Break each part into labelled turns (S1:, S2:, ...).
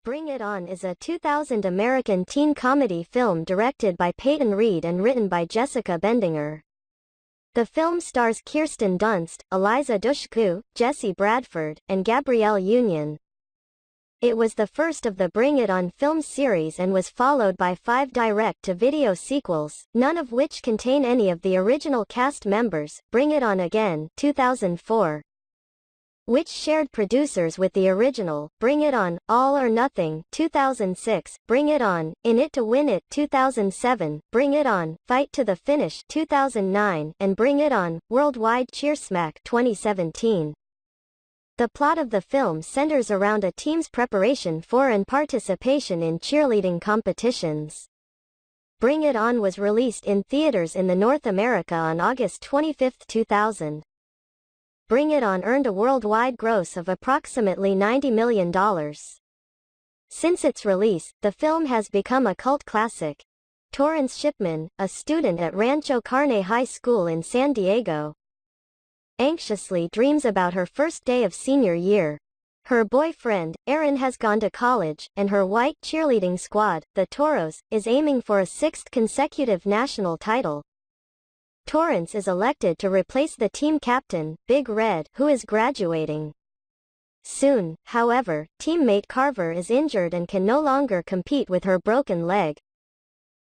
S1: Bring It On is a 2000 American teen comedy film directed by Peyton Reed and written by Jessica Bendinger. The film stars Kirsten Dunst, Eliza Dushku, Jesse Bradford, and Gabrielle Union. It was the first of the Bring It On film series and was followed by 5 direct-to-video sequels, none of which contain any of the original cast members. Bring It On Again, 2004. Which shared producers with the original, Bring It On, All or Nothing, 2006, Bring It On, In It to Win It, 2007, Bring It On, Fight to the Finish, 2009, and Bring It On, Worldwide Cheersmack, 2017. The plot of the film centers around a team's preparation for and participation in cheerleading competitions. Bring It On was released in theaters in North America on August 25, 2000. Bring It On earned a worldwide gross of approximately $90 million. Since its release, the film has become a cult classic. Torrance Shipman, a student at Rancho Carne High School in San Diego, anxiously dreams about her first day of senior year. Her boyfriend, Aaron, has gone to college, and her white cheerleading squad, the Toros, is aiming for a 6th consecutive national title. Torrance is elected to replace the team captain, Big Red, who is graduating soon. However, teammate Carver is injured and can no longer compete with her broken leg.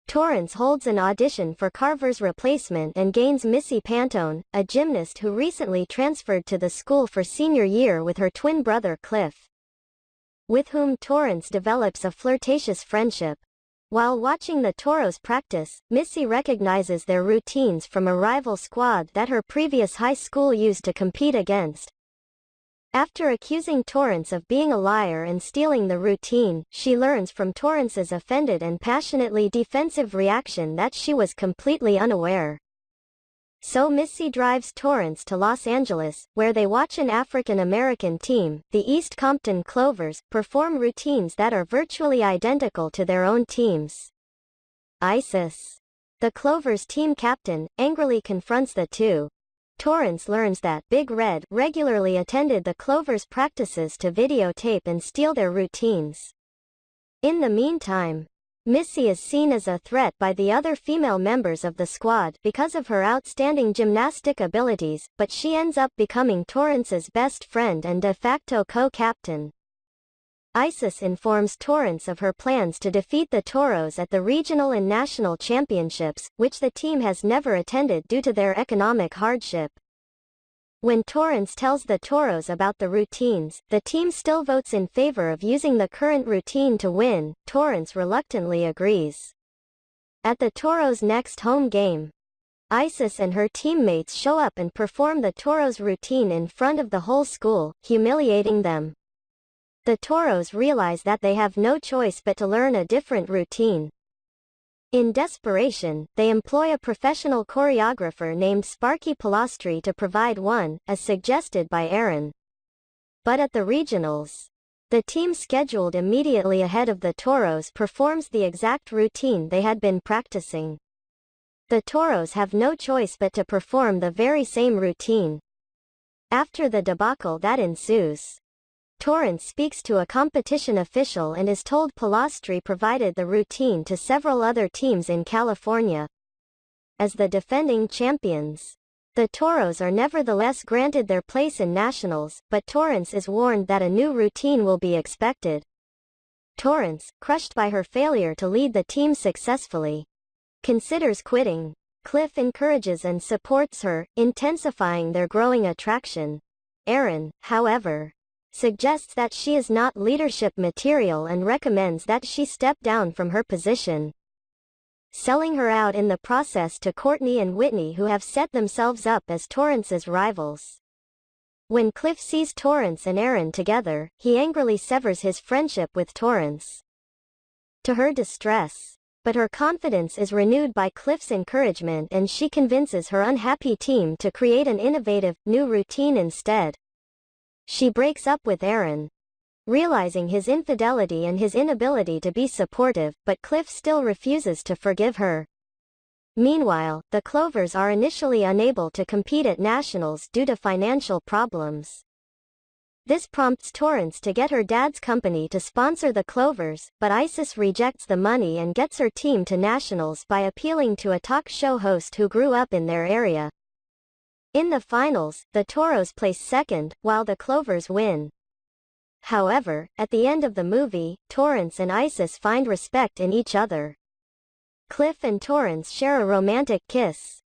S1: Torrance holds an audition for Carver's replacement and gains Missy Pantone, a gymnast who recently transferred to the school for senior year with her twin brother Cliff, with whom Torrance develops a flirtatious friendship. While watching the Toros practice, Missy recognizes their routines from a rival squad that her previous high school used to compete against. After accusing Torrance of being a liar and stealing the routine, she learns from Torrance's offended and passionately defensive reaction that she was completely unaware. So Missy drives Torrance to Los Angeles, where they watch an African-American team, the East Compton Clovers, perform routines that are virtually identical to their own teams. Isis, the Clovers team captain, angrily confronts the two. Torrance learns that Big Red regularly attended the Clovers' practices to videotape and steal their routines. In the meantime, Missy is seen as a threat by the other female members of the squad because of her outstanding gymnastic abilities, but she ends up becoming Torrance's best friend and de facto co-captain. Isis informs Torrance of her plans to defeat the Toros at the regional and national championships, which the team has never attended due to their economic hardship. When Torrance tells the Toros about the routines, the team still votes in favor of using the current routine to win. Torrance reluctantly agrees. At the Toros' next home game, Isis and her teammates show up and perform the Toros' routine in front of the whole school, humiliating them. The Toros realize that they have no choice but to learn a different routine. In desperation, they employ a professional choreographer named Sparky Polastri to provide one, as suggested by Aaron. But at the regionals, the team scheduled immediately ahead of the Toros performs the exact routine they had been practicing. The Toros have no choice but to perform the very same routine. After the debacle that ensues, Torrance speaks to a competition official and is told Polastri provided the routine to several other teams in California. As the defending champions, the Toros are nevertheless granted their place in nationals, but Torrance is warned that a new routine will be expected. Torrance, crushed by her failure to lead the team successfully, considers quitting. Cliff encourages and supports her, intensifying their growing attraction. Aaron, however, suggests that she is not leadership material and recommends that she step down from her position, selling her out in the process to Courtney and Whitney, who have set themselves up as Torrance's rivals. When Cliff sees Torrance and Aaron together, he angrily severs his friendship with Torrance, to her distress. But her confidence is renewed by Cliff's encouragement and she convinces her unhappy team to create an innovative, new routine instead. She breaks up with Aaron, realizing his infidelity and his inability to be supportive, but Cliff still refuses to forgive her. Meanwhile, the Clovers are initially unable to compete at nationals due to financial problems. This prompts Torrance to get her dad's company to sponsor the Clovers, but Isis rejects the money and gets her team to nationals by appealing to a talk show host who grew up in their area. In the finals, the Toros place second, while the Clovers win. However, at the end of the movie, Torrance and Isis find respect in each other. Cliff and Torrance share a romantic kiss.